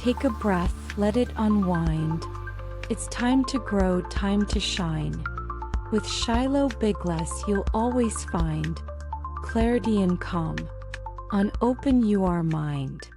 Take a breath, let it unwind. It's time to grow, time to shine. With Shiloh Bigles, you'll always find clarity and calm on Open Your Mind.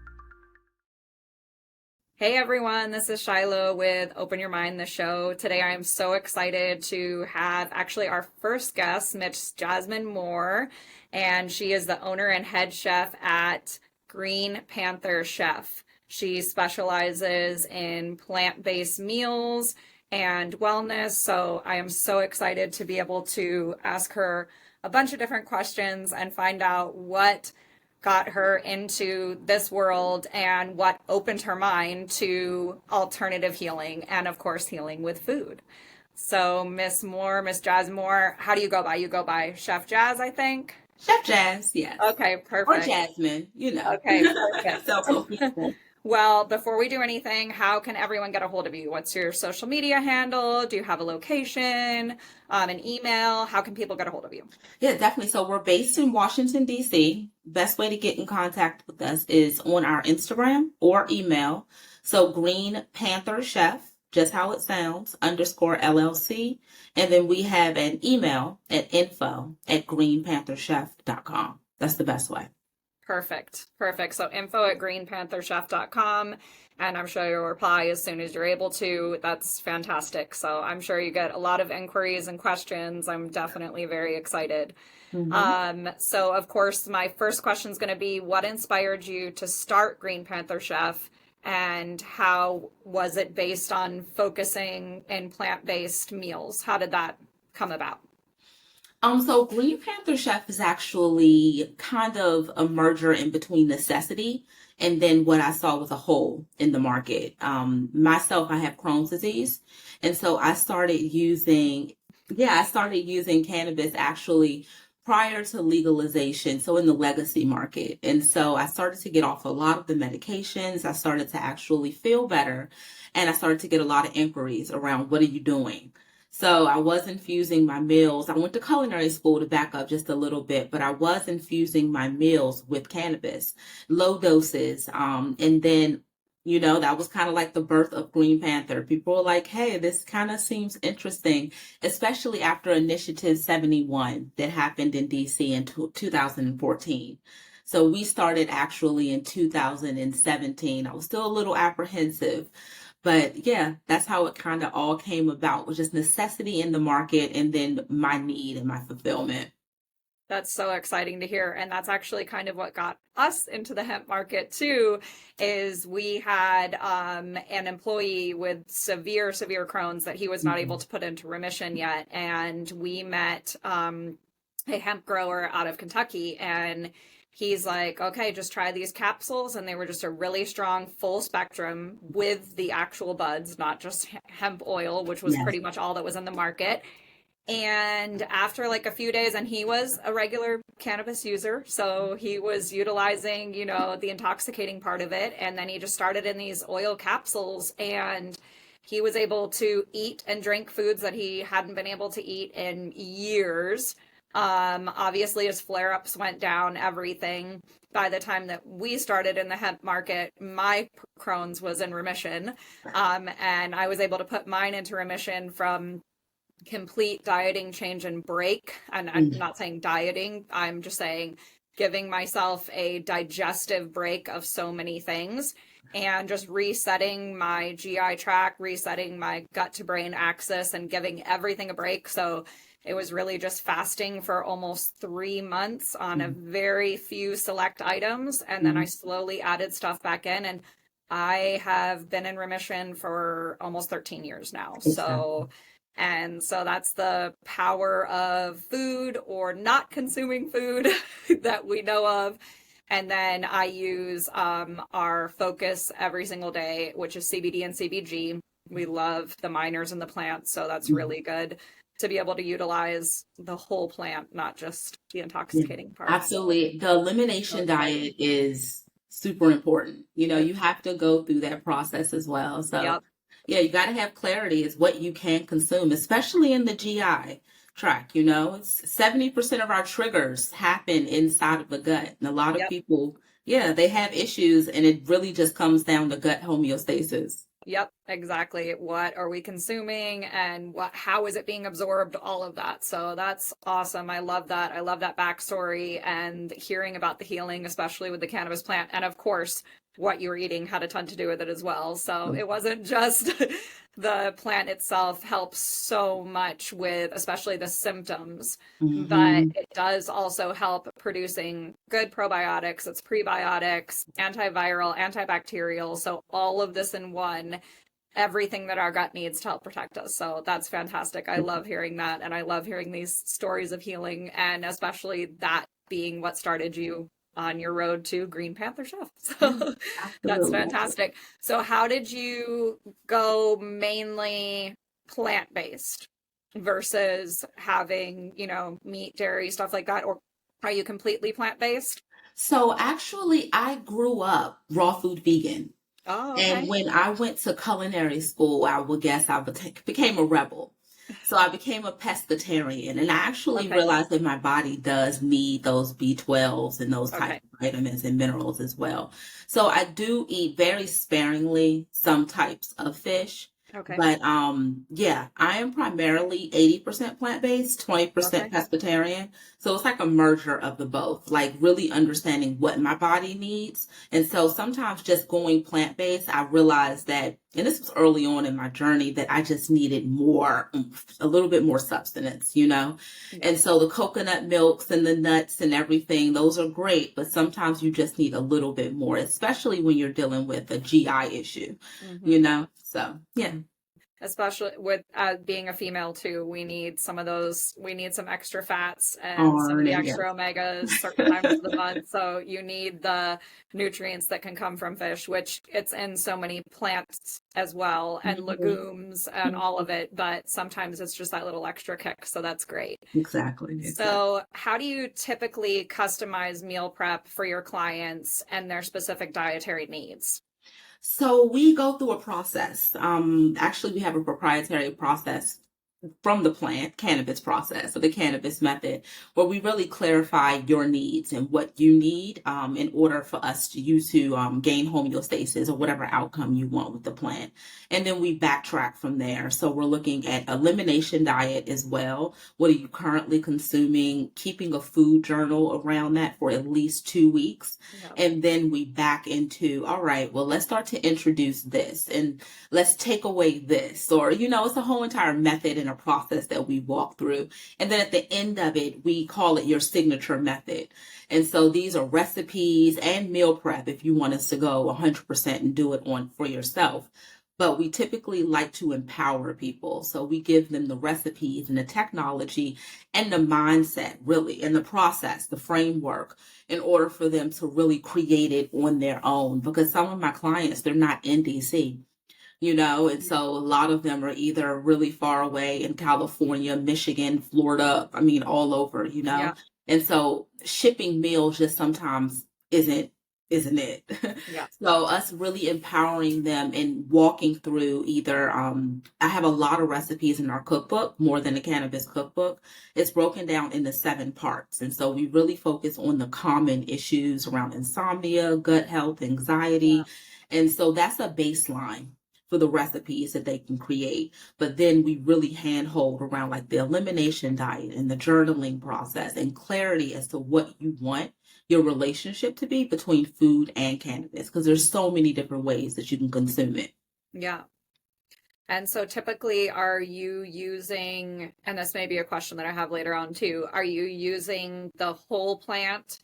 Hey everyone, this is Shiloh with Open Your Mind, the show. Today I am so excited to have actually our first guest, Miss Jazmine Moore, and she is the owner and head chef at Green Panther Chef. She specializes in plant-based meals and wellness, so I am so excited to be able to ask her a bunch of different questions and find out what got her into this world and what opened her mind to alternative healing and, of course, healing with food. So, Miss Moore, Miss Jazz Moore, how do you go by? You go by Chef Jazz, I think? Chef Jazz, yes. Okay, perfect. Or Jasmine, Okay, perfect. So Well, before we do anything, how can everyone get a hold of you? What's your social media handle? Do you have a location, an email? How can people get a hold of you? Yeah, definitely. So we're based in Washington, D.C. Best way to get in contact with us is on our Instagram or email. So Green Panther Chef, just how it sounds, _LLC. And then we have an email at info@greenpantherchef.com. That's the best way. Perfect. So info@greenpantherchef.com. And I'm sure you'll reply as soon as you're able to. That's fantastic. So I'm sure you get a lot of inquiries and questions. I'm definitely very excited. So of course, my first question is going to be, what inspired you to start Green Panther Chef, and how was it based on focusing in plant-based meals? How did that come about? So Green Panther Chef is actually kind of a merger in between necessity and then what I saw was a hole in the market. Myself, I have Crohn's disease. And so I started using cannabis actually prior to legalization, so in the legacy market. And so I started to get off a lot of the medications. I started to actually feel better. And I started to get a lot of inquiries around, what are you doing? So I was infusing my meals. I went to culinary school, to back up just a little bit, but I was infusing my meals with cannabis, low doses. And then, that was kind of like the birth of Green Panther. People were like, hey, this kind of seems interesting, especially after Initiative 71 that happened in DC in 2014. So we started actually in 2017. I was still a little apprehensive. But yeah, that's how it kind of all came about, was just necessity in the market and then my need and my fulfillment. That's so exciting to hear. And that's actually kind of what got us into the hemp market too, is we had an employee with severe Crohn's that he was not able to put into remission yet. And we met a hemp grower out of Kentucky, and he's like, okay, just try these capsules. And they were just a really strong full spectrum with the actual buds, not just hemp oil, which was pretty much all that was in the market. And after like a few days, and he was a regular cannabis user, so he was utilizing, the intoxicating part of it. And then he just started in these oil capsules, and he was able to eat and drink foods that he hadn't been able to eat in years. Obviously his flare-ups went down, everything. By the time that we started in the hemp market, my Crohn's was in remission. And I was able to put mine into remission from complete dieting change and break. And I'm not saying dieting, I'm just saying giving myself a digestive break of so many things and just resetting my GI tract, resetting my gut to brain axis, and giving everything a break. So it was really just fasting for almost 3 months on a very few select items. And then I slowly added stuff back in, and I have been in remission for almost 13 years now. So that's the power of food, or not consuming food, that we know of. And then I use our focus every single day, which is CBD and CBG. We love the miners and the plants, so that's really good to be able to utilize the whole plant, not just the intoxicating part. Absolutely. The elimination diet is super important. You have to go through that process as well. So yeah, you got to have clarity is what you can consume, especially in the GI tract. It's 70% of our triggers happen inside of the gut. And a lot of people, Yeah, they have issues, and it really just comes down to gut homeostasis. Yep, exactly. What are we consuming and how is it being absorbed? All of that. So that's awesome. I love that. I love that backstory and hearing about the healing, especially with the cannabis plant. And of course, what you were eating had a ton to do with it as well. So it wasn't just the plant itself helps so much with especially the symptoms, but Hmm. it does also help producing good probiotics, it's prebiotics, antiviral, antibacterial. So all of this in one, everything that our gut needs to help protect us. So that's fantastic. I love hearing that. And I love hearing these stories of healing, and especially that being what started you on your road to Green Panther Chef. Yeah, So that's absolutely. fantastic. So how did you go mainly plant-based versus having, meat, dairy, stuff like that? Or are you completely plant-based? So actually, I grew up raw food vegan. Oh, And okay. when I went to culinary school, I would guess became a rebel. So I became a pescatarian, and I actually Okay. realized that my body does need those B12s and those type Okay. of vitamins and minerals as well. So I do eat very sparingly some types of fish, Okay. but yeah, I am primarily 80% plant-based, 20% Okay. pescatarian. So it's like a merger of the both, like really understanding what my body needs. And so sometimes just going plant-based, I realized that, and this was early on in my journey, that I just needed more, a little bit more substance, you know? Yeah. And so the coconut milks and the nuts and everything, those are great, but sometimes you just need a little bit more, especially when you're dealing with a GI issue, you Hmm. know? So, yeah. Especially with being a female too, we need some of those, we need some extra fats and some of Iron the and yeah. extra omegas certain times of the month. So you need the nutrients that can come from fish, which it's in so many plants as well, and Mhm. legumes and all of it, but sometimes it's just that little extra kick. So that's great. Exactly, exactly. So how do you typically customize meal prep for your clients and their specific dietary needs? So we go through a process. Actually, we have a proprietary process from the plant cannabis process, so the cannabis method, where we really clarify your needs and what you need in order for us to use to gain homeostasis or whatever outcome you want with the plant. And then we backtrack from there. So we're looking at elimination diet as well. What are you currently consuming? Keeping a food journal around that for at least 2 weeks. Yeah. And then we back into, all right, well, let's start to introduce this and let's take away this. Or, it's a whole entire method and a process that we walk through. And then at the end of it, we call it your signature method. And so these are recipes and meal prep if you want us to go 100% and do it on for yourself. But we typically like to empower people. So we give them the recipes and the technology and the mindset, really, and the process, the framework, in order for them to really create it on their own. Because some of my clients, they're not in DC, and so a lot of them are either really far away in California, Michigan, Florida, I mean, all over. Yeah. And so shipping meals just sometimes isn't it. Yeah. So us really empowering them and walking through either I have a lot of recipes in our cookbook, more than a cannabis cookbook. It's broken down into 7 parts. And so we really focus on the common issues around insomnia, gut health, Yeah. anxiety. And so that's a baseline for the recipes that they can create. But then we really handhold around like the elimination diet and the journaling process and clarity as to what you want your relationship to be between food and cannabis, because there's so many different ways that you can consume it. Yeah. And so typically, are you using, and this may be a question that I have later on too, are you using the whole plant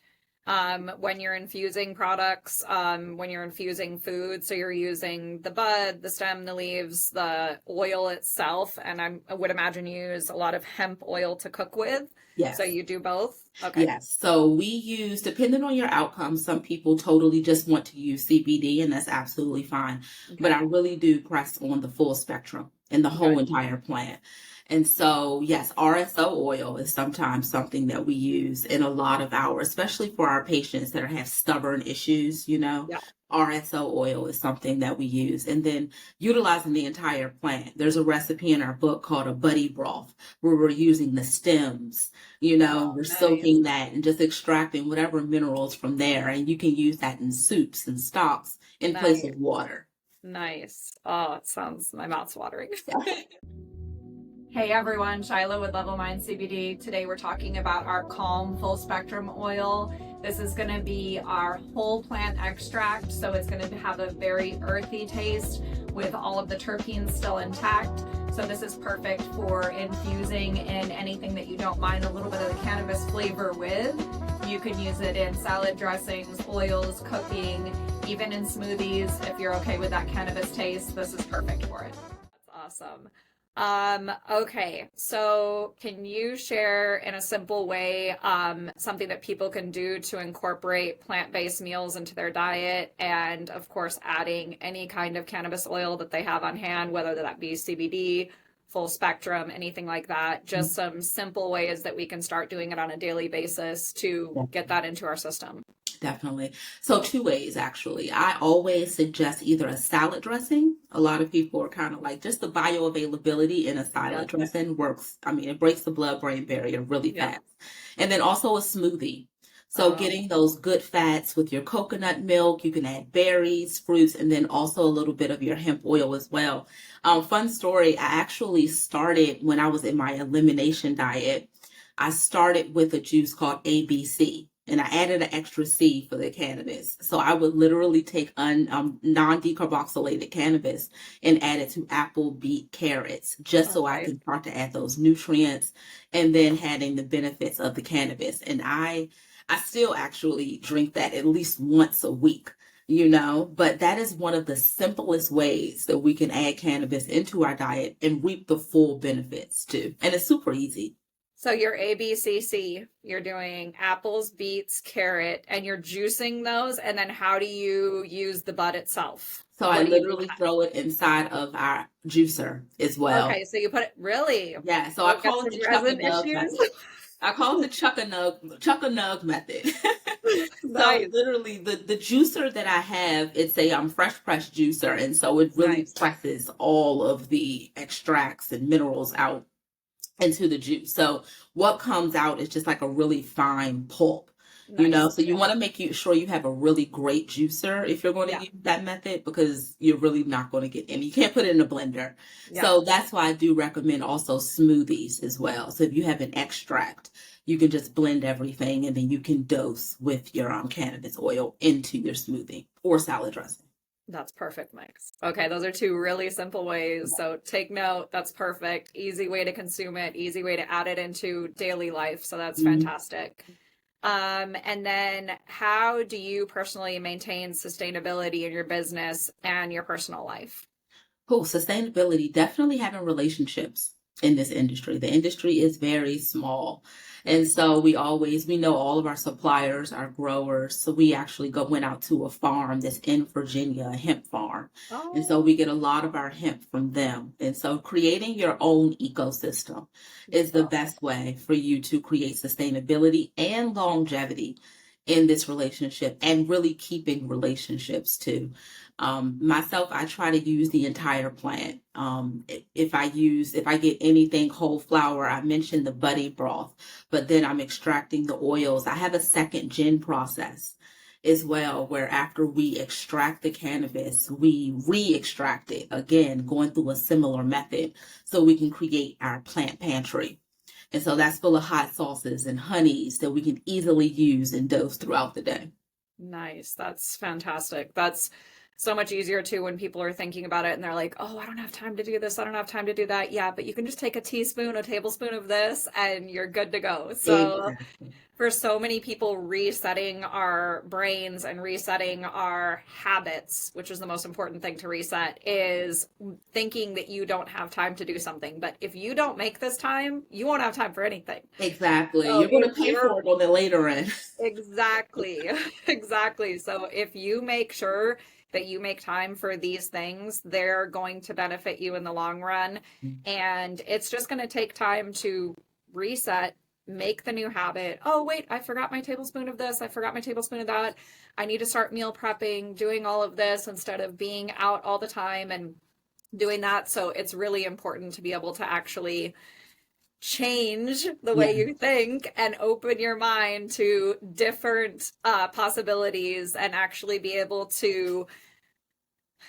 when you're infusing products, when you're infusing food? So you're using the bud, the stem, the leaves, the oil itself, and I would imagine you use a lot of hemp oil to cook with. So Yes. you do both? Okay. Yes. So we use, depending on your outcome, some people totally just want to use CBD, and that's absolutely fine. But Okay. I really do press on the full spectrum and the Okay. whole entire plant. And so, yes, RSO oil is sometimes something that we use in a lot of our, especially for our patients that have stubborn issues, Yeah. RSO oil is something that we use. And then utilizing the entire plant. There's a recipe in our book called a buddy broth where we're using the stems, Oh, we're nice. soaking that and just extracting whatever minerals from there. And you can use that in soups and stocks in place Nice. of water. Nice. Oh, it sounds, my mouth's watering. Yeah. Hey everyone, Shiloh with Level Mind CBD. Today we're talking about our Calm Full Spectrum Oil. This is going to be our whole plant extract, so it's going to have a very earthy taste with all of the terpenes still intact. So this is perfect for infusing in anything that you don't mind a little bit of the cannabis flavor with. You can use it in salad dressings, oils, cooking, even in smoothies. If you're okay with that cannabis taste, this is perfect for it. That's awesome. Okay, so can you share in a simple way, something that people can do to incorporate plant-based meals into their diet, and of course, adding any kind of cannabis oil that they have on hand, whether that be CBD, full spectrum, anything like that, just some simple ways that we can start doing it on a daily basis to get that into our system. Definitely. So two ways, actually. I always suggest either a salad dressing. A lot of people are kind of like, just the bioavailability in a salad dressing works. I mean, it breaks the blood-brain barrier really fast. And then also a smoothie. So getting those good fats with your coconut milk, you can add berries, fruits, and then also a little bit of your hemp oil as well. Fun story, I actually started when I was in my elimination diet. I started with a juice called ABC. And I added an extra C for the cannabis. So I would literally take non-decarboxylated cannabis and add it to apple, beet, carrots, just so I can start to add those nutrients and then adding the benefits of the cannabis. And I still actually drink that at least once a week, but that is one of the simplest ways that we can add cannabis into our diet and reap the full benefits too. And it's super easy. So your ABCC, you're doing apples, beets, carrot, and you're juicing those. And then how do you use the bud itself? So I literally throw it inside of our juicer as well. Okay, so you put it, really? Yeah, so I call it the chuck-a-nug method. I call it the chuck-a-nug method. Nice. So literally the juicer that I have, it's a fresh press juicer. And so it really presses all of the extracts and minerals out into the juice. So what comes out is just like a really fine pulp, so you want to make sure you have a really great juicer if you're going to use that method, because you're really not going to get any, you can't put it in a blender. So that's why I do recommend also smoothies as well. So if you have an extract, you can just blend everything and then you can dose with your cannabis oil into your smoothie or salad dressing. That's perfect mix. Okay, those are two really simple ways. So take note, that's perfect. Easy way to consume it, easy way to add it into daily life. So that's fantastic. And then how do you personally maintain sustainability in your business and your personal life? Oh, sustainability, definitely having relationships in this industry. The industry is very small. And so we know all of our suppliers, our growers. So we actually went out to a farm that's in Virginia, a hemp farm. And so we get a lot of our hemp from them. And so creating your own ecosystem is the best way for you to create sustainability and longevity in this relationship, and really keeping relationships too. Myself, I try to use the entire plant. If I get anything whole flour, I mentioned the buddy broth, but then I'm extracting the oils. I have a second gen process as well, where after we extract the cannabis, we re-extract it again, going through a similar method so we can create our plant pantry. And so that's full of hot sauces and honeys that we can easily use and dose throughout the day. Nice. That's fantastic. That's so much easier too when people are thinking about it and they're like, oh, I don't have time to do this. I don't have time to do that. Yeah, but you can just take a tablespoon of this and you're good to go. So for so many people, resetting our brains and resetting our habits, which is the most important thing to reset, is thinking that you don't have time to do something. But if you don't make this time, you won't have time for anything. Exactly. So you're going to pay for it on the later end. Exactly. Exactly. So if you make sure that you make time for these things, they're going to benefit you in the long run. And it's just going to take time to reset, make the new habit. Oh, wait, I forgot my tablespoon of this. I forgot my tablespoon of that. I need to start meal prepping, doing all of this instead of being out all the time and doing that. So it's really important to be able to actually change the way you think and open your mind to different possibilities and actually be able to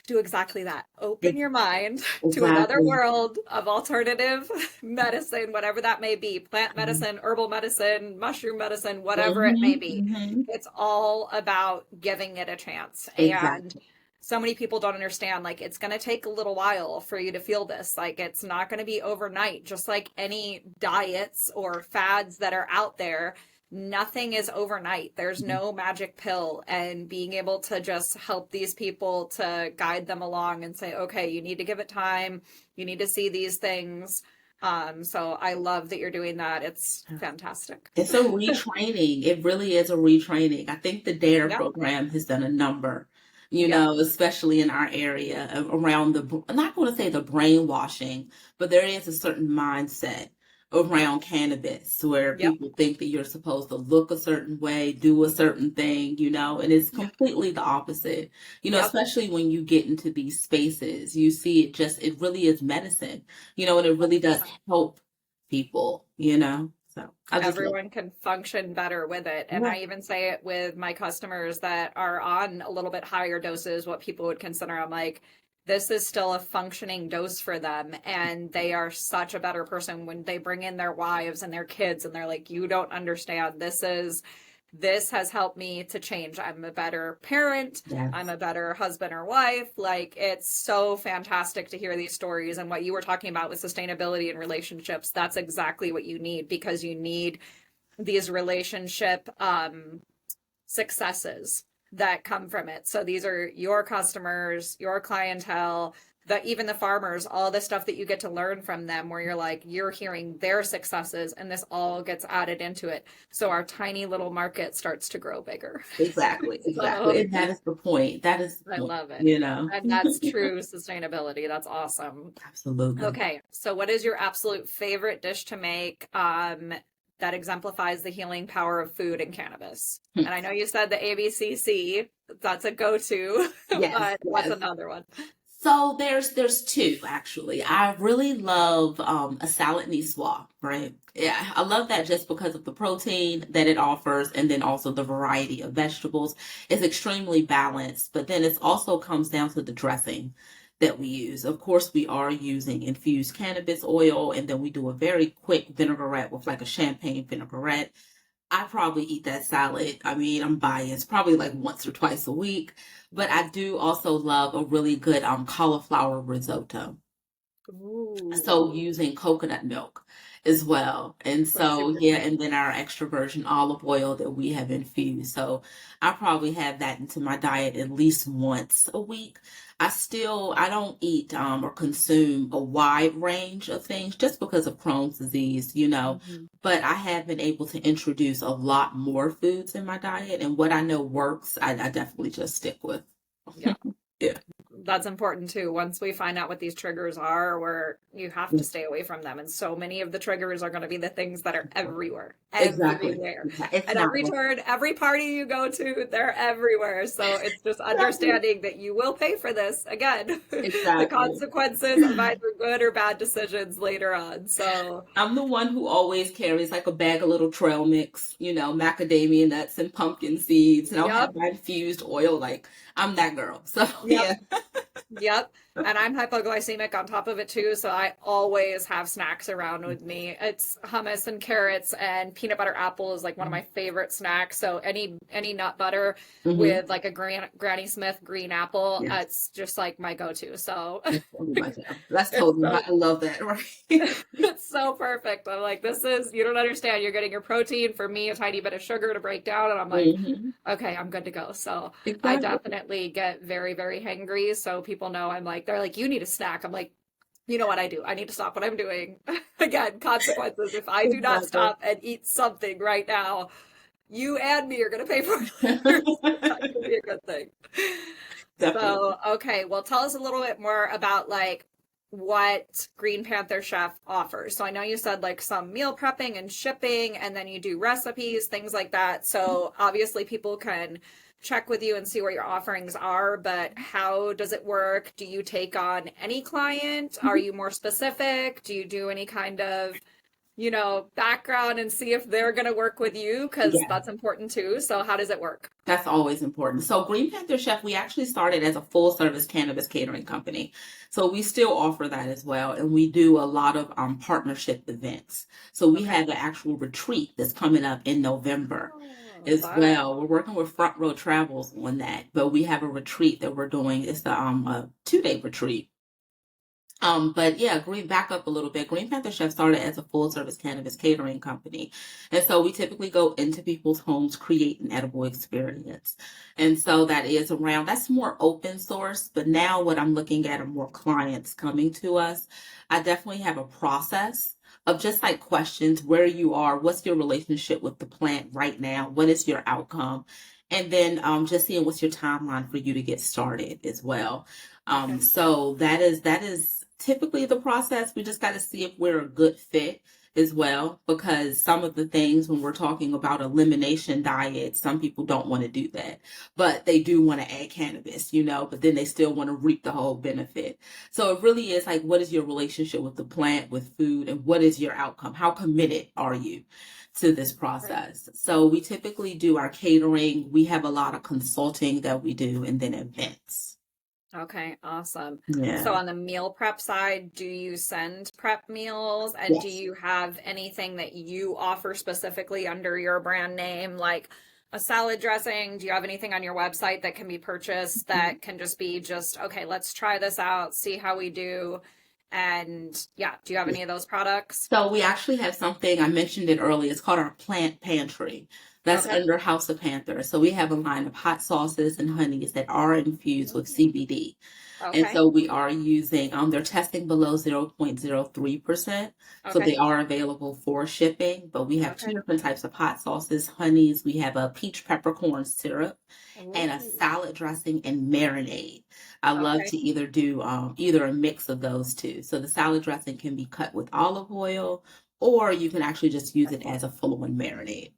do exactly that. Open your mind to another world of alternative medicine, whatever that may be, plant medicine, herbal medicine, mushroom medicine, whatever it may be. It's all about giving it a chance. And so many people don't understand, like, it's going to take a little while for you to feel this. Like, it's not going to be overnight, just like any diets or fads that are out there. Nothing is overnight. There's no magic pill, and being able to just help these people to guide them along and say, okay, you need to give it time. You need to see these things. So I love that you're doing that. It's fantastic. It's a retraining. It really is a retraining. I think the DARE program has done a number, you know, especially in our area around I'm not going to say the brainwashing, but there is a certain mindset around cannabis where people think that you're supposed to look a certain way, do a certain thing, you know, and it's completely the opposite, you know, especially when you get into these spaces, you see it really is medicine, you know, and it really does help people, you know. So everyone can function better with it. And I even say it with my customers that are on a little bit higher doses, what people would consider. I'm like, this is still a functioning dose for them. And they are such a better person when they bring in their wives and their kids and they're like, you don't understand. This has helped me to change. I'm a better parent. I'm a better husband or wife. Like, it's so fantastic to hear these stories. And what you were talking about with sustainability and relationships, that's exactly what you need, because you need these relationship successes that come from it. So these are your customers, your clientele, even the farmers, all the stuff that you get to learn from them, where you're hearing their successes, and this all gets added into it. So our tiny little market starts to grow bigger. Exactly. And that is the point. I love it. You know, and that's true sustainability. That's awesome. Absolutely. Okay. So what is your absolute favorite dish to make that exemplifies the healing power of food and cannabis? And I know you said the ABCC, that's a go-to, but what's another one? So there's two, actually. I really love a salad niçoise, right? Yeah, I love that just because of the protein that it offers, and then also the variety of vegetables. It's extremely balanced, but then it also comes down to the dressing that we use. Of course, we are using infused cannabis oil, and then we do a very quick vinaigrette with like a champagne vinaigrette. I probably eat that salad. I mean, I'm biased, probably like once or twice a week. But I do also love a really good cauliflower risotto. Ooh. So using coconut milk as well. And so, and then our extra virgin olive oil that we have infused. So I probably have that into my diet at least once a week. I don't eat or consume a wide range of things just because of Crohn's disease, you know, but I have been able to introduce a lot more foods in my diet, and what I know works, I definitely just stick with. Yeah. That's important too. Once we find out what these triggers are, where you have to stay away from them. And so many of the triggers are going to be the things that are everywhere. Everywhere. And every party you go to, they're everywhere. So it's just understanding that you will pay for this again. The consequences of either good or bad decisions later on. So I'm the one who always carries like a bag of little trail mix, you know, macadamia nuts and pumpkin seeds, and I'll have my infused oil. Like, I'm that girl. So Yep. And I'm hypoglycemic on top of it too. So I always have snacks around with me. It's hummus and carrots, and peanut butter apple is like one of my favorite snacks. So any nut butter with like a Granny Smith green apple, it's just like my go-to. So that's totally, I love that. Right. It's so perfect. I'm like, you don't understand. You're getting your protein, for me, a tiny bit of sugar to break down. And I'm like, okay, I'm good to go. So I definitely get very, very hangry. So people know they're like, you need a snack. I'm like, you know what I do? I need to stop what I'm doing. Again, consequences. If I do not stop and eat something right now, you and me are going to pay for it. It's not going to be a good thing. Definitely. So, okay, well, tell us a little bit more about like what Green Panther Chef offers. So, I know you said like some meal prepping and shipping, and then you do recipes, things like that. So, obviously, people can check with you and see what your offerings are, but how does it work? Do you take on any client? Are you more specific? Do you do any kind of background and see if they're going to work with you? Because Yeah. that's important too. So, how does it work? That's always important. So Green Panther Chef, we actually started as a full service cannabis catering company. So we still offer that as well. And we do a lot of partnership events. So we Okay. have an actual retreat that's coming up in November Oh, as fun. well. We're working with Front Row Travels on that, but we have a retreat that we're doing. It's a 2-day retreat. But yeah, back up a little bit. Green Panther Chef started as a full service cannabis catering company. And so we typically go into people's homes, create an edible experience. And so that's more open source. But now what I'm looking at are more clients coming to us. I definitely have a process of just like questions, where you are, what's your relationship with the plant right now? What is your outcome? And then just seeing what's your timeline for you to get started as well. Okay. So that is typically the process. We just got to see if we're a good fit as well, because some of the things when we're talking about elimination diets, some people don't want to do that, but they do want to add cannabis, but then they still want to reap the whole benefit. So it really is like, what is your relationship with the plant, with food, and what is your outcome? How committed are you to this Right. process? So we typically do our catering. We have a lot of consulting that we do, and then events. Okay, awesome. So Yeah. on the meal prep side, do you send prep meals and do Yes. you have anything that you offer specifically under your brand name, like a salad dressing? Do you have anything on your website that can be purchased that can just be okay, let's try this out, see how we do? And yeah, do you have any of those products? So we actually have something, I mentioned it earlier. It's called our plant pantry. That's Okay. under House of Panther. So we have a line of hot sauces and honeys that are infused with CBD. And Okay. so we are using, they're testing below 0.03%. So Okay. they are available for shipping, but we have two Okay. different types of hot sauces, honeys. We have a peach peppercorn syrup and a Ooh. salad dressing and marinade. I love Okay. to either do either a mix of those two. So the salad dressing can be cut with olive oil, or you can actually just use it as a full-on marinade.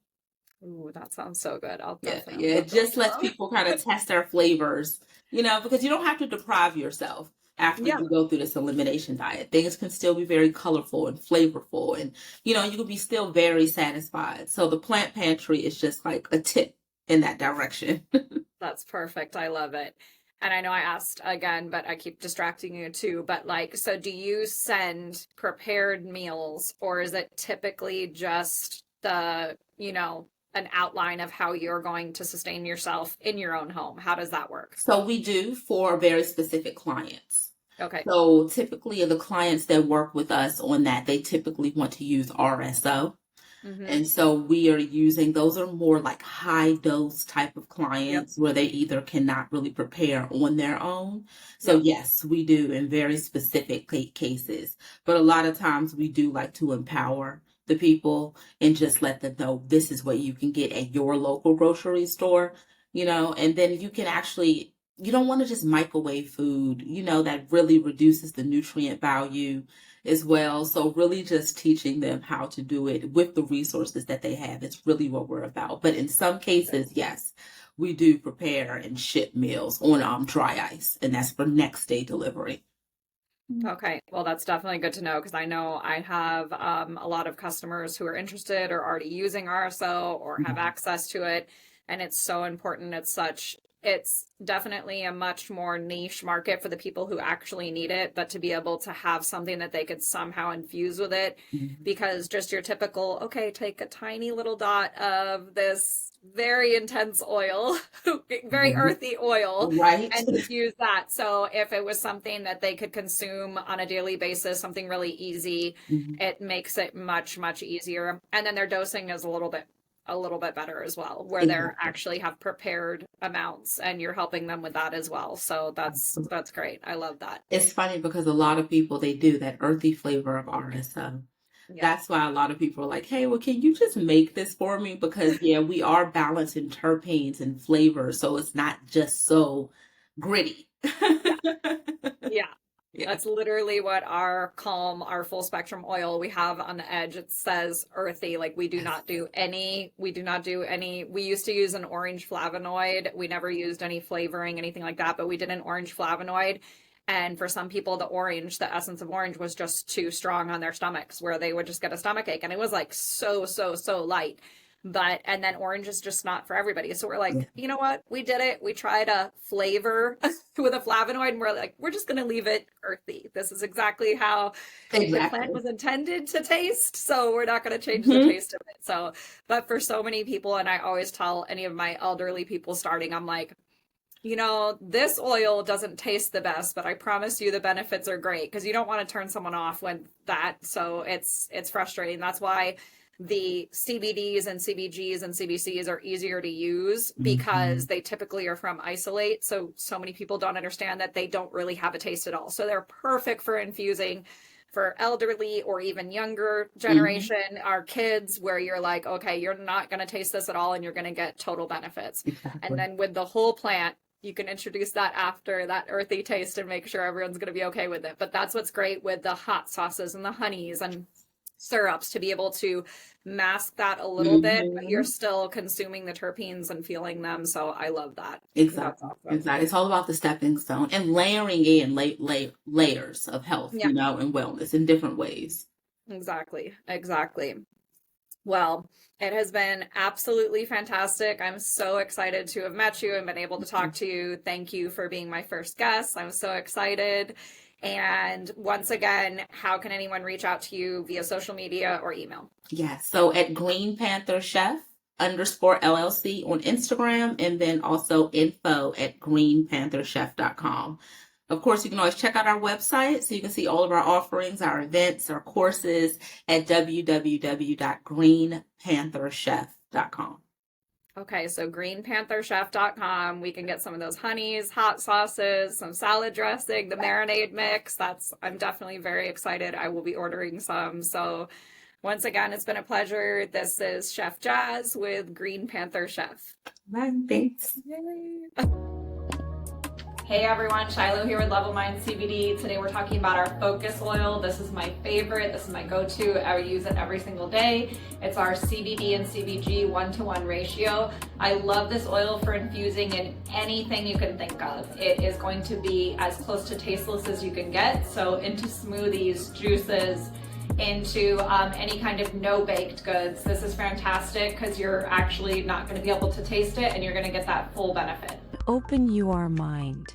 Ooh, that sounds so good. I'll Yeah, definitely yeah. It put those just lets down. people kind of test their flavors, because you don't have to deprive yourself after Yeah. you go through this elimination diet. Things can still be very colorful and flavorful, and you can be still very satisfied. So the plant pantry is just like a tip in that direction. That's perfect. I love it. And I know I asked again, but I keep distracting you too. But like, so do you send prepared meals or is it typically just an outline of how you're going to sustain yourself in your own home? How does that work? So we do for very specific clients. Okay. So typically the clients that work with us on that, they typically want to use RSO. Mm-hmm. And so we are using, those are more like high dose type of Yep. clients where they either cannot really prepare on their own. So Yep. yes, we do in very specific cases, but a lot of times we do like to empower the people and just let them know this is what you can get at your local grocery store, and then you can actually, you don't want to just microwave food, that really reduces the nutrient value as well. So really just teaching them how to do it with the resources that they have. It's really what we're about. But in some cases, yes, we do prepare and ship meals on dry ice, and that's for next day delivery. Okay, well, that's definitely good to know because I know I have a lot of customers who are interested or already using RSO or have access to it, and it's so important. It's definitely a much more niche market for the people who actually need it, but to be able to have something that they could somehow infuse with it, Mhm. because just your typical, okay, take a tiny little dot of this very intense oil, very Mhm. earthy oil Right? and infuse that. So if it was something that they could consume on a daily basis, something really easy, Mhm. it makes it much, much easier. And then their dosing is a little bit better as well, where they're Exactly. actually have prepared amounts and you're helping them with that as well. So that's great. I love that. It's funny because a lot of people, they do that earthy flavor of RSO. Yeah. That's why a lot of people are like, hey, well, can you just make this for me? Because, yeah, we are balancing terpenes and flavors. So it's not just so gritty. Yeah. Yeah. That's literally what our Calm, our full spectrum oil we have on the edge. It says earthy. Like we do not do any, we used to use an orange flavonoid. We never used any flavoring, anything like that, but we did an orange flavonoid. And for some people, the essence of orange was just too strong on their stomachs where they would just get a stomach ache. And it was like so light. And then orange is just not for everybody. So we're like, you know what? We did it. We tried a flavor with a flavonoid and we're like, we're just going to leave it earthy. This is exactly how the plant was intended to taste. So we're not going to change the taste of it. So, but for so many people, and I always tell any of my elderly people starting, I'm like, you know, this oil doesn't taste the best, but I promise you the benefits are great because you don't want to turn someone off when that. So it's frustrating. That's why the CBDs and CBGs and CBCs are easier to use because they typically are from isolate. So many people don't understand that they don't really have a taste at all. So they're perfect for infusing for elderly or even younger generation, our kids, where you're like, okay, you're not going to taste this at all and you're going to get total benefits. Exactly. And then with the whole plant, you can introduce that after that earthy taste and make sure everyone's going to be okay with it. But that's what's great with the hot sauces and the honeys and syrups, to be able to mask that a little bit, but you're still consuming the terpenes and feeling them. So I love that. Exactly. Awesome. Exactly. It's all about the stepping stone and layering in layers of health, you know, and wellness in different ways. Exactly. Well, it has been absolutely fantastic. I'm so excited to have met you and been able to talk to you. Thank you for being my first guest. I'm so excited. And once again, how can anyone reach out to you via social media or email? Yes. So at Green Panther Chef _LLC on Instagram, and then also info@greenpantherchef.com. Of course, you can always check out our website so you can see all of our offerings, our events, our courses at www.greenpantherchef.com. Okay, so greenpantherchef.com. We can get some of those honeys, hot sauces, some salad dressing, the marinade mix. I'm definitely very excited. I will be ordering some. So once again, it's been a pleasure. This is Chef Jazz with Green Panther Chef. Bye. Thanks. Yay. Hey everyone, Shiloh here with Level Mind CBD. Today we're talking about our focus oil. This is my favorite. This is my go-to. I use it every single day. It's our CBD and CBG 1-to-1 ratio. I love this oil for infusing in anything you can think of. It is going to be as close to tasteless as you can get. So into smoothies, juices, into any kind of no-baked goods. This is fantastic because you're actually not going to be able to taste it and you're going to get that full benefit. Open your mind.